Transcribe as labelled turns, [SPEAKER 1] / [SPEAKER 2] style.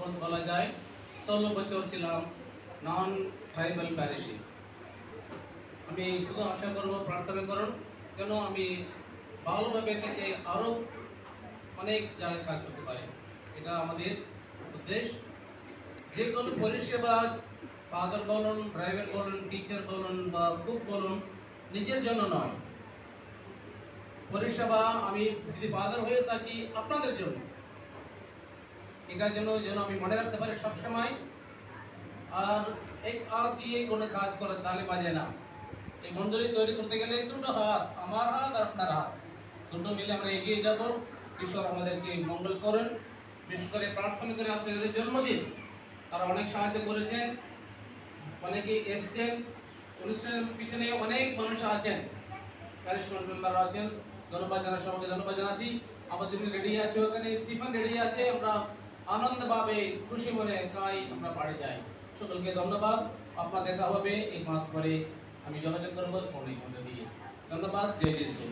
[SPEAKER 1] বলা যায় 16 বছর ছিলাম নন ট্রাইবাল প্যারিশে। আমি শুধু আশা করব, প্রার্থনা করুন যেন আমি ভালোভাবে থেকে আরো অনেক জায়গায় কাজ করতে পারি। এটা আমাদের উদ্দেশ্য। যে কোনো পরিষেবা, ফাদার বলুন, ড্রাইভার বলুন, টিচার বলুন বা কুক বলুন, নিজের জন্য নয়। পরিষেবা আমি যদি ফাদার হয়ে থাকি আপনাদের জন্য, এটার জন্য যেন আমি মনে রাখতে পারি সবসময়। আর এক হাত দিয়ে কোনো কাজ করে তালে বাজে না। এই মন্ডলী তৈরি করতে গেলে দুটো হাত, আমার হাত আর আপনার হাত, দুটো মিলে আমরা এগিয়ে যাব। ঈশ্বর আমাদেরকে মঙ্গল করেন। বিশেষ করে প্রার্থনা করে আপনাদের জন্মদিন, তারা অনেক সাহায্য করেছেন, অনেকে এসছেন। অনুষ্ঠানের পিছনে অনেক মানুষ আছেন, প্যারিশ মেম্বার আছেন। ধন্যবাদ জানাই, সবাইকে ধন্যবাদ জানাচ্ছি। আমার জন্য রেডি আছে, ওখানে টিফিন রেডি আছে। আমরা আনন্দভাবে খুশি মনে খাই, আমরা বাড়ি যাই। সকলকে ধন্যবাদ। আপনার দেখা হবে এক মাস পরে। আমি যোগাযোগ করবো ফোনে দিয়ে। ধন্যবাদ। জয় যিশু।